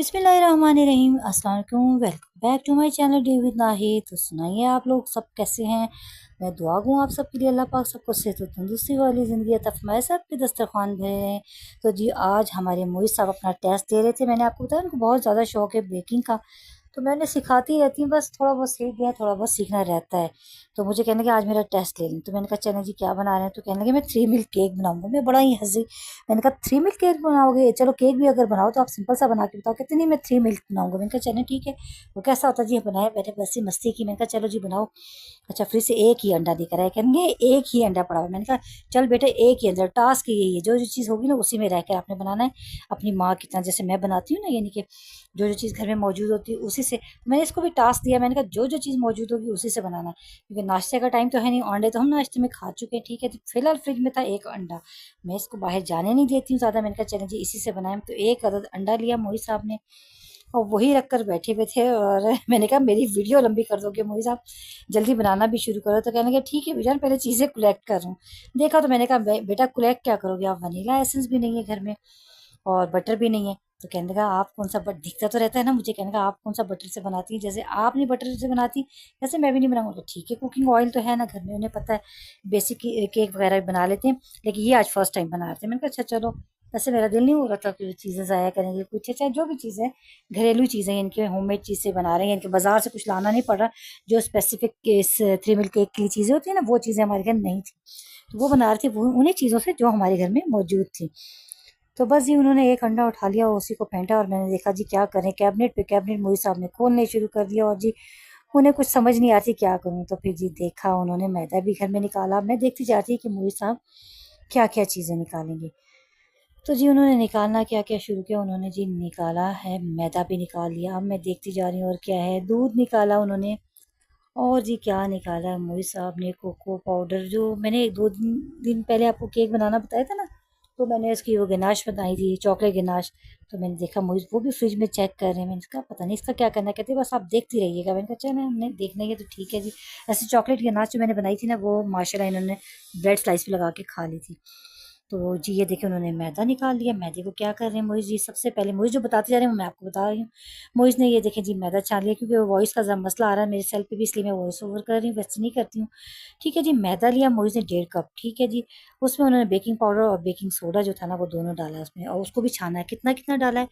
बिस्मिल्लाहिर्रहमानिर्रहीम। अस्सलाम वालेकुम। Welcome back to my channel day with Nahid. तो सुनाइए आप लोग सब कैसे हैं। मैं दुआ गूँ आप सबके लिए, अल्लाह पाक सबको सेहत और तंदुरुस्ती वाली ज़िंदगी अता फरमाए, सब पे दस्तरखान भरे हैं। तो जी आज हमारे मोहित साहब अपना टेस्ट दे रहे थे। मैंने आपको बताया उनको बहुत ज़्यादा शौक है बेकिंग का, तो मैंने सिखाती रहती हूँ, बस थोड़ा बहुत सीख गया, थोड़ा बहुत सीखना रहता है। तो मुझे कहने लगे आज मेरा टेस्ट ले लें, तो मैंने कहा चलें जी क्या बना रहे हैं। तो कहने लगे मैं 3 मिल्क केक बनाऊंगा। मैं बड़ा ही हंसी। मैंने कहा 3 मिल्क केक बनाओगे, चलो केक भी अगर बनाओ तो आप सिंपल सा बना के बताओ। कहते नहीं मैं 3 मिल्क बनाऊंगा। मैंने कहा चलें ठीक है। वो कैसा होता है जी, बनाया, मैंने बस ही मस्ती की। मैंने कहा चलो जी बनाओ। अच्छा फ्रिज से एक ही अंडा देकर आए, कहेंगे एक ही अंडा पड़ा हुआ। मैंने कहा चल बेटे एक ही अंडा, टास्क यही है, जो जो चीज़ होगी ना उसी में रह कर आपने बनाना है। अपनी माँ की तरह जैसे मैं बनाती हूँ ना, यानी कि जो जो चीज़ घर में मौजूद होती है उसी से। मैंने इसको भी टास्क दिया, मैंने कहा जो जो चीज़ मौजूद होगी उसी से बनाना है, क्योंकि नाश्ते का टाइम तो है नहीं। अंडे तो हम नाश्ते में खा चुके हैं, ठीक है। तो फिलहाल फ्रिज में था एक अंडा, मैं इसको बाहर जाने नहीं देती हूँ ज़्यादा। मैंने कहा चलें जी इसी से बनाएं। तो एक अदद अंडा लिया मोहित साहब ने, और वही रख कर बैठे हुए थे। और मैंने कहा मेरी वीडियो लंबी कर दोगे मोहित साहब, जल्दी बनाना भी शुरू करो। तो कहने लगे ठीक है बेजान, पहले चीज़ें कलेक्ट कर रहा हूँ। देखा तो मैंने कहा बेटा कलेक्ट क्या करोगे आप, वनीला एसेंस भी नहीं है घर में और बटर भी नहीं है। तो कहने लगा आप कौन सा बट दिखता तो रहता है ना मुझे, कहने लगा आप कौन सा बटर से बनाती हैं, जैसे आप नहीं बटर से बनाती वैसे मैं भी नहीं बनाऊंगा। तो ठीक है, कुकिंग ऑयल तो है ना घर में, उन्हें पता है। बेसिक केक वगैरह भी बना लेते हैं, लेकिन ये आज फर्स्ट टाइम बना रहे थे। मैंने कहा अच्छा चलो। वैसे मेरा दिल नहीं हो रहा था कि चीज़ें ज़ाया करेंगे, कुछ चाहे जो भी चीज़ें घरेलू चीज़ें इनके होममेड चीज़ से बना रहे हैं, इनके बाजार से कुछ लाना नहीं पड़ रहा। जो स्पेसिफिक इस 3 मिल्क केक की चीज़ें होती है ना, वो चीज़ें हमारे घर नहीं थी, तो वो बना रहे थे वो उन्हीं चीज़ों से जो हमारे घर में मौजूद थी। तो बस जी उन्होंने एक अंडा उठा लिया और उसी को फेंटा, और मैंने देखा जी क्या करें, कैबिनेट पे कैबिनेट मोहित साहब ने खोलने शुरू कर दिया। और जी उन्हें कुछ समझ नहीं आती क्या करूं। तो फिर जी देखा उन्होंने मैदा भी घर में निकाला। मैं देखती जाती कि मोहित साहब क्या क्या चीज़ें निकालेंगे। तो जी उन्होंने निकालना क्या क्या शुरू किया। उन्होंने जी निकाला है, मैदा भी निकाल लिया। अब मैं देखती जा रही हूँ और क्या है, दूध निकाला उन्होंने। और जी क्या निकाला मोहित साहब ने, कोको पाउडर, जो मैंने 2 दिन पहले आपको केक बनाना बताया था ना, तो मैंने उसकी वो गनाश बनाई थी, चॉकलेट गनाश। तो मैंने देखा मोहित वो भी फ्रिज में चेक कर रहे हैं। मैंने कहा पता नहीं इसका क्या करना है। कहते बस आप देखती रहिएगा। मैंने कहा चलो हमने देखना ही है तो ठीक है जी। ऐसे चॉकलेट गनाश जो मैंने बनाई थी ना, वो माशाल्लाह इन्होंने ब्रेड स्लाइस पे लगा के खा ली थी। तो जी ये देखिए उन्होंने मैदा निकाल लिया। मैदे को क्या कर रहे हैं मोहित जी, सबसे पहले मोहित जो बताते जा रहे हैं वो मैं आपको बता रही हूँ। मोहित ने ये देखें जी मैदा छान लिया, क्योंकि वॉइस का मसला आ रहा है मेरे सेल पे भी, इसलिए मैं वॉइस ओवर कर रही हूँ, वैसे नहीं करती हूँ। ठीक है जी, मैदा लिया मोहित ने 1.5 कप, ठीक है जी। उसमें उन्होंने बेकिंग पाउडर और बेकिंग सोडा जो था ना वो दोनों डाला उसमें, और उसको भी छाना है। कितना कितना डाला है,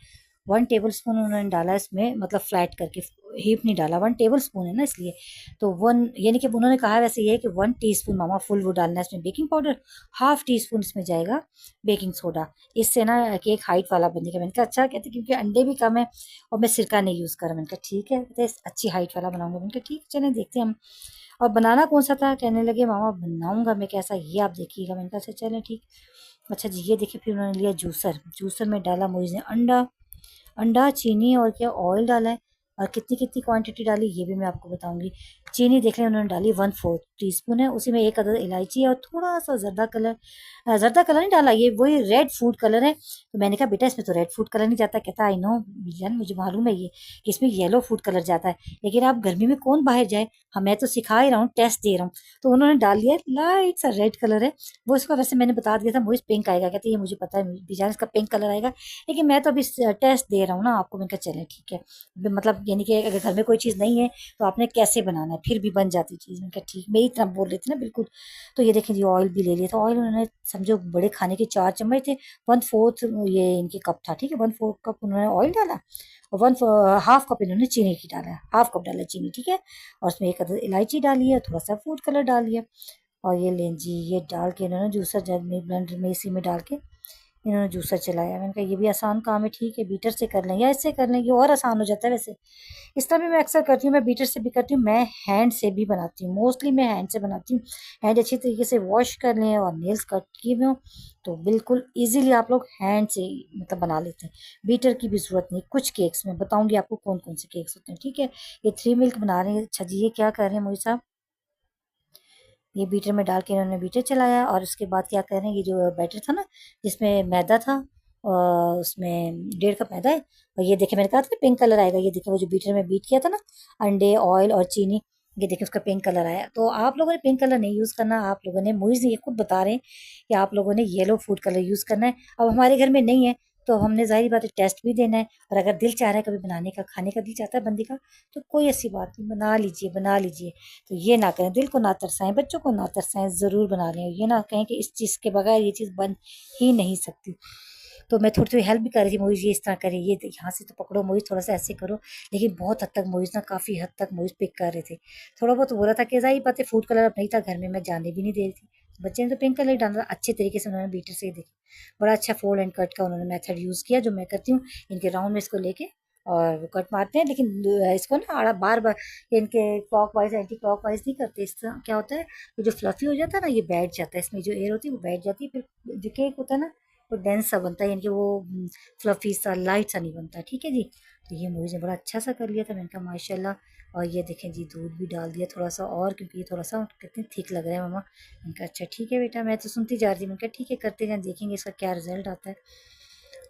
1 टेबल स्पून उन्होंने डाला इसमें, मतलब फ्लैट करके, हीप नहीं डाला। 1 टेबल स्पून है ना इसलिए। तो वन यानी कि उन्होंने कहा है वैसे ये है कि 1 टीस्पून मामा फुल वो डालना है इसमें बेकिंग पाउडर, 1/2 टीस्पून इसमें जाएगा बेकिंग सोडा। इससे ना केक हाइट वाला बनेगा। मैंने कहा अच्छा, कहते क्योंकि अंडे भी कम है और मैं सिरका नहीं यूज़ करा। मैंने कहा ठीक है, कहते अच्छी हाइट वाला बनाऊंगा। मैंने कहा ठीक चलें देखते हैं हम। और बनाना कौन सा था, कहने लगे मामा बनाऊंगा मैं कैसा, ये आप देखिएगा। मैंने कहा अच्छा चलें ठीक। अच्छा जी ये देखिए, फिर उन्होंने लिया जूसर। जूसर में डाला मुझे अंडा, अंडा, चीनी और क्या ऑयल डाला है। और कितनी कितनी क्वांटिटी डाली ये भी मैं आपको बताऊंगी। चीनी देख लें उन्होंने डाली 1/4 टीस्पून है, उसी में एक अदद इलायची और थोड़ा सा जर्दा कलर। जर्दा कलर नहीं डाला, ये वही रेड फूड कलर है। तो मैंने कहा बेटा इसमें तो रेड फूड कलर नहीं जाता। कहता आई नो जान, मुझे मालूम है ये कि इसमें येलो फूड कलर जाता है, लेकिन आप गर्मी में कौन बाहर जाए, हाँ मैं तो सिखा ही रहा हूँ, टेस्ट दे रहा हूँ। तो उन्होंने डाल लिया, लाइट सा रेड कलर है वो। इसका वैसे मैंने बता दिया था मुझे पिंक आएगा, कहते ये मुझे पता है बीजान इसका पिंक कलर आएगा, लेकिन मैं तो अभी टेस्ट दे रहा हूँ ना आपको। मैंने कहा चलें ठीक है, मतलब यानी कि अगर घर में कोई चीज़ नहीं है तो आपने कैसे बनाना है, फिर भी बन जाती चीज़। मैंने कहा ठीक, मेरी तरह बोल रही थी ना बिल्कुल। तो ये देखें जी ऑयल भी ले लिया था। ऑयल उन्होंने समझो बड़े खाने के 4 चम्मच थे, 1/4 ये इनके कप था, ठीक है। 1/4 कप उन्होंने ऑयल डाला, और 1/2 कप इन्होंने चीनी की डाला, 1/2 कप डाला चीनी, ठीक है। और उसमें एक अदद इलायची डाली है, थोड़ा सा फूड कलर डाल लिया। और ये लें जी, ये डाल के इन्होंने जूसर जग में, ब्लेंडर में, इसी में डाल के इन्होंने जूसर चलाया। मैंने कहा ये भी आसान काम है, ठीक है बीटर से कर लें या इससे कर लें, ये और आसान हो जाता है वैसे। इस तरह भी मैं अक्सर करती हूँ, मैं बीटर से भी करती हूँ, मैं हैंड से भी बनाती हूँ, मोस्टली मैं हैंड से बनाती हूँ। हैंड अच्छी तरीके से वॉश कर लें और नेल्स कट किए हुए हों तो बिल्कुल इजीली आप लोग हैंड से मतलब बना लेते हैं। बीटर की भी ज़रूरत नहीं। कुछ केक्स में बताऊंगी आपको कौन कौन से केक्स होते हैं, ठीक है। ये 3 मिल्क बना रहे हैं। अच्छा जी ये क्या कर रहे हैं मोहित साहब, ये बीटर में डाल के इन्होंने बीटर चलाया। और उसके बाद क्या कर रहे हैं, ये जो बैटर था ना जिसमें मैदा था, और उसमें 1.5 कप मैदा है। और ये देखिए मैंने कहा था ना पिंक कलर आएगा, ये देखिए वो जो बीटर में बीट किया था ना, अंडे, ऑयल और चीनी, ये देखिए उसका पिंक कलर आया। तो आप लोगों ने पिंक कलर नहीं यूज़ करना, आप लोगों ने, मुझे ये खुद बता रहे हैं कि आप लोगों ने येलो फूड कलर यूज़ करना है। अब हमारे घर में नहीं है तो हमने ज़ाहिर बात है टेस्ट भी देना है, और अगर दिल चाह रहा है कभी बनाने का, खाने का दिल चाहता है बंदी का, तो कोई ऐसी बात नहीं, बना लीजिए बना लीजिए। तो ये ना करें, दिल को ना तरसाएं, बच्चों को ना तरसाएं, ज़रूर बना लें। ये ना कहें कि इस चीज़ के बगैर ये चीज़ बन ही नहीं सकती। तो मैं थोड़ी थोड़ी हेल्प भी कर रही थी, मोइज़ ये इस तरह करे, ये यहाँ से तो पकड़ो मोइज़, थोड़ा सा ऐसे करो। लेकिन बहुत हद तक मोइज़ ना, काफ़ी हद तक मोइज़ पिक कर रहे थे। थोड़ा बहुत बोला था कि ज़ाहिर बात है फूड कलर अब नहीं था घर में, मैं जाने भी नहीं दे रही थी। बच्चे ने तो पिंक कलर ही डाला, अच्छे तरीके से उन्होंने बीटर से ही देखा, बड़ा अच्छा फोल्ड एंड कट का उन्होंने मेथड यूज़ किया जो मैं करती हूँ। इनके राउंड में इसको लेके और वो कट मारते हैं, लेकिन इसको ना आड़ा बार बार इनके clock wise anti clock wise नहीं करते। इस तरह क्या होता है, ये जो फ्लफी हो जाता है ना, ये बैठ जाता है, इसमें जो एयर होती है वो बैठ जाती है, फिर जो केक होता है ना वो डेंस सा बनता है, यानी कि वो फ्लफी सा लाइट सा नहीं बनता। ठीक है जी। तो ये मुझे बड़ा अच्छा सा कर लिया था, मैंने कहा माशाल्लाह। और ये देखें जी, दूध भी डाल दिया थोड़ा सा और, क्योंकि ये थोड़ा सा कितनी थिक लग रहा है मम्मा। मैंने कहा अच्छा ठीक है बेटा, मैं तो सुनती जा रही थी। मैंने कहा ठीक है करते जाएं, देखेंगे इसका क्या रिजल्ट आता है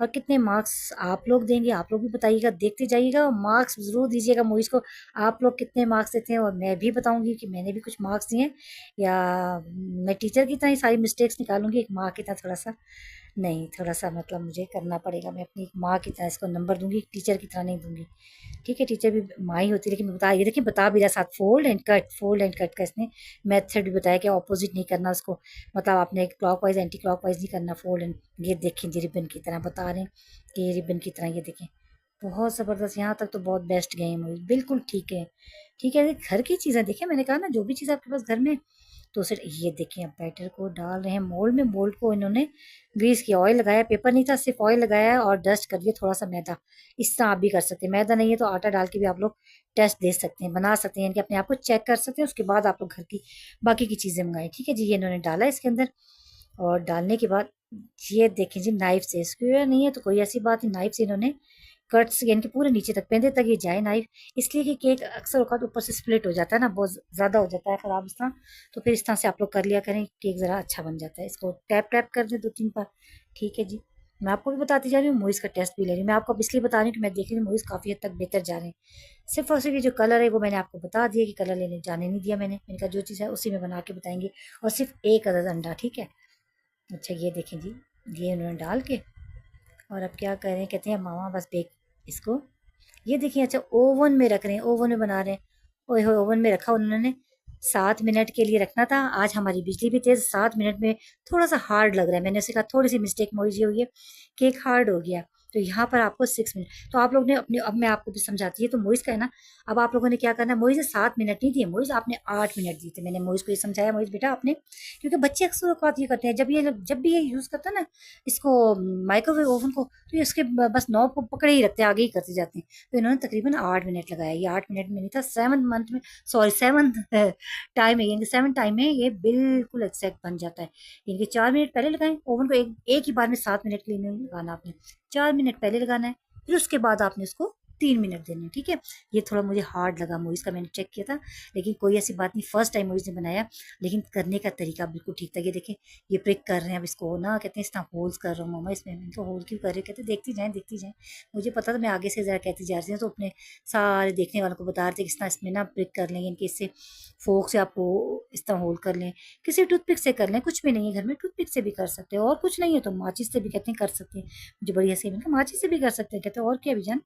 और कितने मार्क्स आप लोग देंगे। आप लोग भी बताइएगा, देखते जाइएगा और मार्क्स ज़रूर दीजिएगा मूवीज़ को। आप लोग कितने मार्क्स देते हैं और मैं भी बताऊंगी कि मैंने भी कुछ मार्क्स दिए हैं, या मैं टीचर की तरह ही सारी मिस्टेक्स निकालूंगी, एक माँ की तरह थोड़ा सा नहीं, थोड़ा सा मतलब मुझे करना पड़ेगा। मैं अपनी एक माँ की तरह इसको नंबर दूंगी, टीचर की तरह नहीं दूंगी। ठीक है, टीचर भी माँ ही होती है, लेकिन बता ये देखिए बता भी रहा साथ fold and cut, fold and cut का इसने मेथड भी बताया कि ऑपोजिट नहीं करना उसको, मतलब आपने clock wise anti clock wise नहीं करना, फोल्ड एंड। ये देखें जी, रिबन की तरह बता रहे हैं कि ये रिबन की तरह, ये देखें बहुत ज़बरदस्त। यहाँ तक तो बहुत बेस्ट गए हैं मूवी, बिल्कुल ठीक है। ठीक है, घर की चीज़ें देखें, मैंने कहा ना जो भी चीज़ आपके पास घर में, तो सिर्फ ये देखिए अब बैटर को डाल रहे हैं मोल्ड में। मोल्ड को इन्होंने ग्रीस किया, ऑयल लगाया, पेपर नहीं था, सिर्फ ऑयल लगाया है और डस्ट कर दिया थोड़ा सा मैदा। इस तरह आप भी कर सकते हैं, मैदा नहीं है तो आटा डाल के भी आप लोग टेस्ट दे सकते हैं, बना सकते हैं, यानी कि अपने आप को चेक कर सकते हैं। उसके बाद आप लोग घर की बाकी की चीज़ें मंगाएं। ठीक है जी, ये इन्होंने डाला इसके अंदर, और डालने के बाद ये देखें जी, नाइफ से, स्क्वायर नहीं है तो कोई ऐसी बात नहीं, नाइफ से इन्होंने कट्स यानी कि पूरे नीचे तक, पेंदे तक ये जाए नाइफ। इसलिए कि केक अक्सर औकात ऊपर से स्प्लिट हो जाता है ना, बहुत ज़्यादा हो जाता है ख़राब इस तरह। तो फिर इस तरह से आप लोग कर लिया करें, केक ज़रा अच्छा बन जाता है। इसको टैप टैप कर दें 2-3 बार। ठीक है जी, मैं आपको भी बताती जा रही हूँ, मोइज़ का टेस्ट भी ले रही हूँ। मैं आपको अब इसलिए बता रही हूँ कि मैं देख रही हूँ मोइज़ काफ़ी हद तक बेहतर जा रहे हैं। सिर्फ और सिर्फ ये जो कलर है वो मैंने आपको बता दिया कि कलर लेने जाने नहीं दिया मैंने कहा जो चीज़ है उसी में बना के बताएंगे। और सिर्फ एक अदद अंडा, ठीक है। अच्छा ये देखें जी, ये उन्होंने डाल के, और अब क्या करें, कहते हैं मामा बस बेक इसको। ये देखिए, अच्छा ओवन में रख रहे हैं, ओवन में बना रहे हैं। ओए हो, ओवन में रखा उन्होंने, 7 मिनट के लिए रखना था। आज हमारी बिजली भी तेज़, 7 मिनट में थोड़ा सा हार्ड लग रहा है। मैंने उसे कहा थोड़ी सी मिस्टेक मोइज हुई है, केक हार्ड हो गया। तो यहाँ पर आपको 6 मिनट, तो आप लोग ने अपने, अब मैं आपको भी समझाती है। तो मोइज का है ना, अब आप लोगों ने क्या करना है, मोइज ने 7 मिनट नहीं दिए, मोइज आपने 8 मिनट दिए थे। मैंने मोइज को ये समझाया, मोइज बेटा आपने, क्योंकि बच्चे अक्सर औकात ये करते हैं, जब भी ये यूज़ करता है ना इसको, माइक्रोवेव ओवन को, तो ये उसके बस नॉब को पकड़े ही रखते हैं, आगे ही करते जाते हैं। तो इन्होंने तकरीबन 8 मिनट लगाया। ये 8 मिनट में नहीं था, 7 मंथ में, सॉरी 7 टाइम है, यानी 7 टाइम में ये बिल्कुल एक्जैक्ट बन जाता है। यानी कि 4 मिनट पहले लगाएं ओवन को, एक ही बार में 7 मिनट के लिए नहीं लगाना आपने, 4 मिनट पहले लगाना है, फिर उसके बाद आपने उसको 3 मिनट देने हैं। ठीक है, ये थोड़ा मुझे हार्ड लगा मोइज का, मैंने चेक किया था, लेकिन कोई ऐसी बात नहीं, फर्स्ट टाइम मोइज ने बनाया, लेकिन करने का तरीका बिल्कुल ठीक था। ये देखें, ये प्रिक कर रहे हैं, अब इसको ना कहते हैं इस तरह होल्स कर रहा हूँ मम्मा इसमें। मैंने तो होल क्यों कर रहे हो, कहते देखती जाएं देखती जाएं। मुझे पता था, मैं आगे से ज़रा कहती जा रही हूँ, तो अपने सारे देखने वालों को बता रहे थे किस तरह इसमें ना प्रिक कर लें, इनके इससे फोक से आपको इस तरह होल्ड कर लें, किसी टूथपिक से कर लें, कुछ भी नहीं है घर में, टूथपिक से भी कर सकते हैं, और कुछ नहीं है तो माचिस से भी कहते हैं कर सकते हैं। मुझे बड़ी हंसी, मैंने कहा माचिस से भी कर सकते हैं, कहते हैं और क्या भी जान,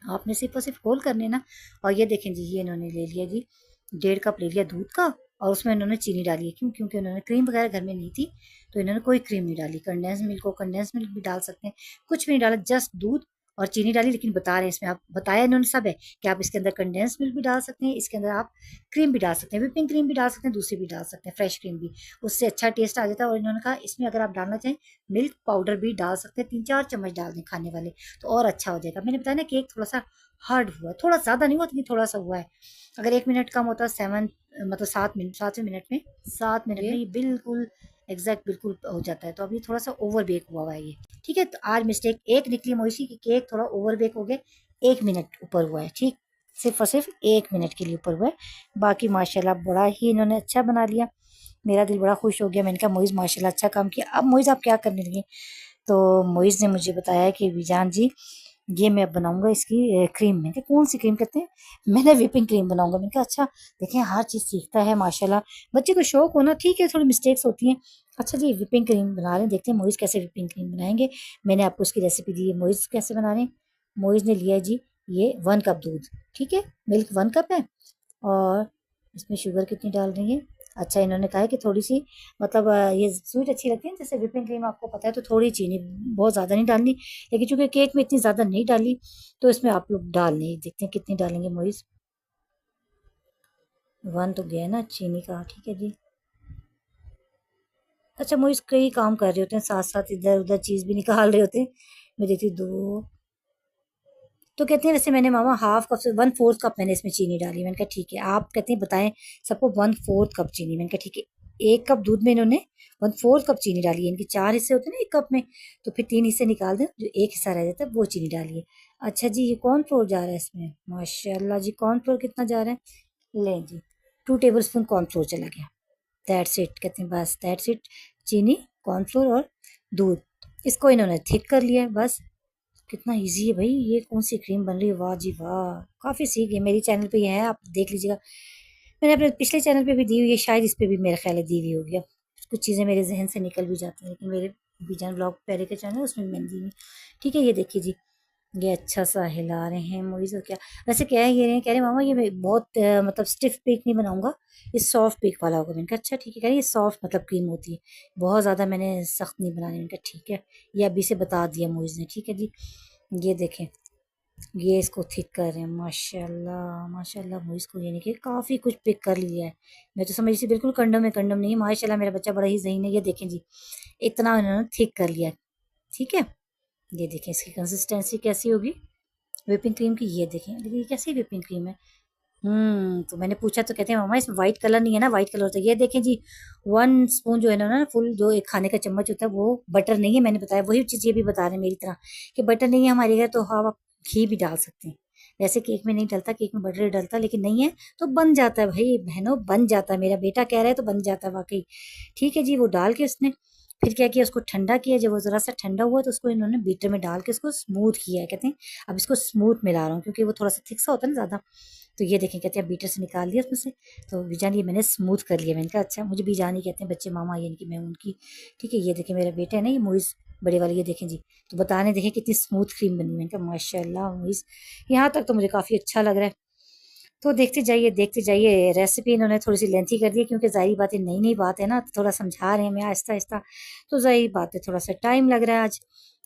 आपने सिर्फ और सिर्फ होल करने ना। और ये देखें जी, ये इन्होंने ले लिया जी, 1.5 कप ले लिया दूध का, और उसमें इन्होंने चीनी डाली है। क्यों? क्योंकि उन्होंने क्रीम वगैरह घर में नहीं थी, तो इन्होंने कोई क्रीम नहीं डाली। कंडेंस मिल्क को कंडेंस मिल्क भी डाल सकते हैं, कुछ भी नहीं डाला, जस्ट दूध और चीनी डाली। लेकिन बता रहे हैं इसमें, आप बताया इन्होंने सब है कि आप इसके अंदर कंडेंस मिल्क भी डाल सकते हैं, इसके अंदर आप क्रीम भी डाल सकते हैं, विपिंग क्रीम भी डाल सकते हैं, दूसरी भी डाल सकते हैं, फ्रेश क्रीम भी, उससे अच्छा टेस्ट आ जाता है। और इन्होंने कहा इसमें अगर आप डालना चाहें मिल्क पाउडर भी डाल सकते हैं, 3-4 चम्मच डाल दें खाने वाले, तो और अच्छा हो जाएगा। मैंने बताया ना केक थोड़ा सा हार्ड हुआ, थोड़ा ज़्यादा नहीं हुआ, लेकिन थोड़ा सा हुआ है। अगर 1 मिनट कम होता, 7 मिनट, 7वें मिनट में, 7 मिनट में ये बिल्कुल एग्जैक्ट बिल्कुल हो जाता है। तो अभी थोड़ा सा ओवर बेक हुआ हुआ है ये। ठीक है, तो आज मिस्टेक एक निकली मोइशी की, केक थोड़ा ओवर बेक हो गया, 1 मिनट ऊपर हुआ है। ठीक, सिर्फ और सिर्फ 1 मिनट के लिए ऊपर हुआ है। बाकी माशाल्लाह बड़ा ही इन्होंने अच्छा बना लिया, मेरा दिल बड़ा खुश हो गया। मैंने कहा मोइज़ माशाल्लाह अच्छा काम किया। अब मोइज़ आप क्या करने लगे, तो मोइज़ ने मुझे बताया कि विजान जी ये मैं बनाऊंगा इसकी क्रीम। में कौन सी क्रीम कहते हैं, मैंने व्हिपिंग क्रीम बनाऊंगा। मैंने कहा अच्छा, देखें हर चीज़ सीखता है माशाल्लाह, बच्चे को शौक होना ठीक है, थोड़ी मिस्टेक्स होती हैं, अच्छा जी, व्हिपिंग क्रीम बना रहे हैं, देखते हैं मोइज़ कैसे व्हिपिंग क्रीम बनाएंगे। मैंने आपको उसकी रेसिपी दी है। मोइज़ कैसे बना रहे हैं? मोइज़ ने लिया है जी ये 1 कप दूध, ठीक है, मिल्क 1 कप है। और इसमें शुगर कितनी डाल रही है? अच्छा, इन्होंने कहा है कि थोड़ी सी, मतलब ये स्वीट अच्छी लगती है ना, जैसे व्हिपिंग क्रीम आपको पता है, तो थोड़ी चीनी, बहुत ज़्यादा नहीं डालनी। लेकिन चूंकि केक में इतनी ज़्यादा नहीं डाली, तो इसमें आप लोग डाल लें, देखते हैं कितनी डालेंगे मोइज़। 1 तो गया ना चीनी का, ठीक है जी। अच्छा, मोइज़ कई काम कर रहे होते हैं साथ साथ, इधर उधर चीज़ भी निकाल रहे होते हैं। मैं देखती हूँ 2, तो कहते हैं वैसे मैंने मामा हाफ कप से 1/4 कप मैंने इसमें चीनी डाली। मैंने कहा ठीक है, आप कहते हैं बताएं सबको 1/4 कप चीनी। मैंने कहा ठीक है, 1 कप दूध में इन्होंने 1/4 कप चीनी डाली है। इनके 4 हिस्से होते हैं ना 1 कप में, तो फिर 3 हिस्से निकाल दें, जो एक हिस्सा रह जाता है वो चीनी डालिए। अच्छा जी, ये कॉर्नफ्लोर जा रहा है इसमें, माशाल्लाह जी। कॉर्नफ्लोर कितना जा रहा है? लें जी, 2 टेबल स्पून कॉर्नफ्लोर चला गया। दैट्स इट, कहते हैं बस दैट्स इट। चीनी, कॉर्नफ्लोर और दूध, इसको इन्होंने थिक कर लिया है बस। कितना इजी है भाई, ये कौन सी क्रीम बन रही है, वाह जी वाह। काफ़ी सीख है, मेरी चैनल पे ये है, आप देख लीजिएगा। मैंने अपने पिछले चैनल पे भी दी हुई है, शायद इस पे भी मेरा ख्याल है दी हुई होगी। अब कुछ चीज़ें मेरे जहन से निकल भी जाती हैं, लेकिन मेरे बीजान ब्लॉग पहले के चैनल है उसमें भी मैंने दी हुई। ठीक है, ये देखिए जी, ये अच्छा सा हिला रहे हैं मोइज़। और क्या वैसे क्या है, ये कह रहे मामा ये मैं बहुत मतलब स्टिफ पेक नहीं बनाऊंगा, ये सॉफ्ट पेक वाला होगा। मैंने कहा अच्छा ठीक है, कह रहे ये सॉफ्ट मतलब क्रीम होती है, बहुत ज़्यादा मैंने सख्त नहीं बनानी। मैंने कहा ठीक है, ये अभी से बता दिया मोइज़ ने। ठीक है जी, ये देखें, ये इसको थिक कर रहे हैं, माशाल्लाह माशाल्लाह। मोइज़ को यानी कि काफ़ी कुछ पिक कर लिया है। मैं तो समझ रही थी बिल्कुल कंडम में कंडम नहीं है, माशाल्लाह मेरा बच्चा बड़ा ही ज़हीन है। ये देखें जी, इतना इन्होंने थिक कर लिया है, ठीक है। ये देखें इसकी कंसिस्टेंसी कैसी होगी व्हिपिंग क्रीम की, ये देखें। लेकिन ये कैसी व्हिपिंग क्रीम है? तो मैंने पूछा तो कहते हैं मामा इसमें व्हाइट कलर नहीं है ना, व्हाइट कलर होता है। ये देखें जी, 1 स्पून जो है ना फुल, जो एक खाने का चम्मच होता है, वो बटर नहीं है। मैंने बताया वही चीज़, ये भी बता रहे हैं मेरी तरह कि बटर नहीं है हमारे घर, तो हाँ आप घी भी डाल सकते हैं। वैसे केक में नहीं डलता, केक में बटर ही डलता, लेकिन नहीं है तो बन जाता है भाई बहनों, बन जाता है। मेरा बेटा कह रहा है तो बन जाता है वाकई। ठीक है जी, वो डाल के उसने फिर क्या किया, उसको ठंडा किया। जब वो ज़रा सा ठंडा हुआ तो उसको इन्होंने बीटर में डाल के उसको स्मूथ किया है, कहते हैं। अब इसको स्मूथ मिला रहा हूँ क्योंकि वो थोड़ा सा थिक सा होता है ना ज़्यादा। तो ये देखें, कहते हैं बीटर से निकाल दिया उसमें से, तो बीजान ये मैंने स्मूथ कर लिया। मैंने कहा अच्छा, मुझे बीजान ही कहते हैं बच्चे, मामा ये कि मैं उनकी। ठीक है, ये देखें मेरा बेटा है ना, ये मोइज़ बड़े वाली, ये देखें जी। तो बताने देखें कितनी स्मूथ क्रीम बनी। मैंने कहा माशाल्लाह मोइज़, यहाँ तक तो मुझे काफ़ी अच्छा लग रहा है। तो देखते जाइए। रेसिपी इन्होंने थोड़ी सी लेंथी कर दी है, क्योंकि ज़ाहिर बात है नई नई बात है ना, तो थोड़ा समझा रहे हैं हमें आहिस्ता आहिस्ता, तो ज़ाहिर बात है थोड़ा सा टाइम लग रहा है आज।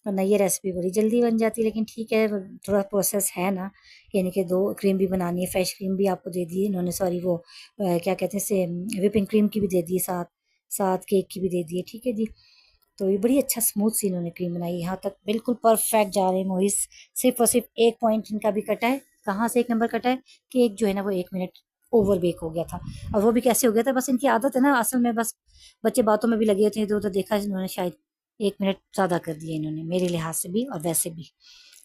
वरना ये रेसिपी बड़ी जल्दी बन जाती है, लेकिन ठीक है, थोड़ा प्रोसेस है ना। यानी कि 2 क्रीम भी बनानी है, फ्रेश क्रीम भी आपको दे दी है इन्होंने, सॉरी वो क्या कहते हैं से, विपिंग क्रीम की भी दे दी है, साथ साथ केक की भी दे दी है। ठीक है जी, तो ये बड़ी अच्छा स्मूथ सी इन्होंने क्रीम बनाई, यहाँ तक बिल्कुल परफेक्ट जा रहे हैं मोइस। सिर्फ और सिर्फ एक पॉइंट इनका भी कटा है। कहाँ से एक नंबर कटा है? केक जो है ना वो 1 मिनट ओवर बेक हो गया था। और वो भी कैसे हो गया था, बस इनकी आदत है ना असल में, बस बच्चे बातों में भी लगे थे, इधर उधर देखा इन्होंने, शायद 1 मिनट ज़्यादा कर दिया इन्होंने, मेरे लिहाज से भी और वैसे भी।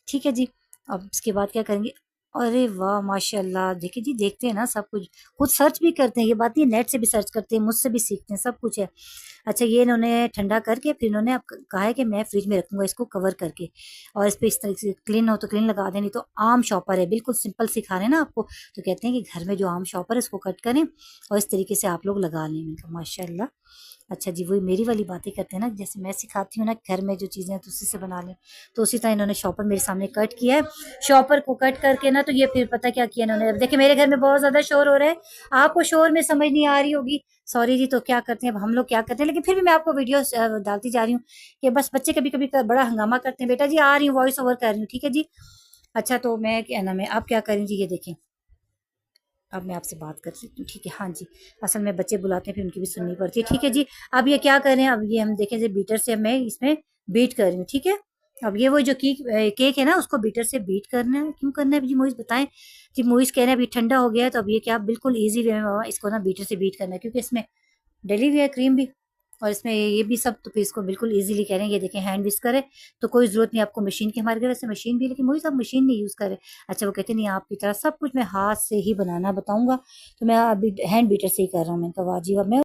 ठीक है जी, अब इसके बाद क्या करेंगे? अरे वाह माशाल्लाह, देखिए जी, देखते हैं ना सब कुछ, खुद सर्च भी करते हैं, ये बात नहीं, नेट से भी सर्च करते हैं, मुझसे भी सीखते हैं, सब कुछ है। अच्छा, ये इन्होंने ठंडा करके फिर इन्होंने अब कहा है कि मैं फ्रिज में रखूंगा इसको कवर करके, और इस पे इस तरीके से क्लीन हो तो क्लीन लगा दें, नहीं तो आम शॉपर है, बिल्कुल सिंपल सिखा रहे हैं ना आपको। तो कहते हैं कि घर में जो आम शॉपर है उसको कट करें और इस तरीके से आप लोग लगा लें। मैंने कहा माशाल्लाह। अच्छा जी, वही मेरी वाली बातें करते हैं ना, जैसे मैं सिखाती हूँ ना घर में जो चीज़ें हैं तो उसी से बना लें। तो उसी तरह इन्होंने शॉपर मेरे सामने कट किया है। शॉपर को कट करके ना, तो ये फिर पता क्या किया इन्होंने, अब देखिए मेरे घर में बहुत ज़्यादा शोर हो रहा है, आपको शोर में समझ नहीं आ रही होगी, सॉरी जी। तो क्या करते हैं, अब हम लोग क्या करते हैं, लेकिन फिर भी मैं आपको वीडियो डालती जा रही हूँ कि बस बच्चे कभी कभी बड़ा हंगामा करते हैं। बेटा जी आ रही हूँ, वॉइस ओवर कर रही हूँ, ठीक है जी। अच्छा, तो मैं क्या नाम है, आप क्या करें जी, ये देखें, अब मैं आपसे बात कर सकती हूँ, ठीक है। हाँ जी, असल में बच्चे बुलाते हैं फिर उनकी भी सुननी पड़ती है। ठीक है जी, अब ये क्या करें, अब ये हम देखें, बीटर से मैं इसमें बीट कर रही हूँ, ठीक है। अब ये वो जो केक है ना, उसको बीटर से बीट करना है। क्यों करना है जी मोइस, बताएं जी। मोइस कह रहे हैं अभी ठंडा हो गया है, तो अब ये क्या बिल्कुल ईजी वे में इसको ना बीटर से बीट करना है, क्योंकि इसमें डली हुई है क्रीम भी, और इसमें ये भी सब, तो फिर इसको बिल्कुल इजीली कह रहे हैं। ये देखें हैंड विस्कर है, तो कोई ज़रूरत नहीं आपको मशीन की, हमारे घर वैसे मशीन भी है, लेकिन वही सब मशीन नहीं यूज़ करे। अच्छा, वो कहते नहीं आपकी तरह सब कुछ मैं हाथ से ही बनाना बताऊंगा, तो मैं अभी हैंड बीटर से ही कर रहा हूँ। मैंने कहा वाह जी वाह। मैं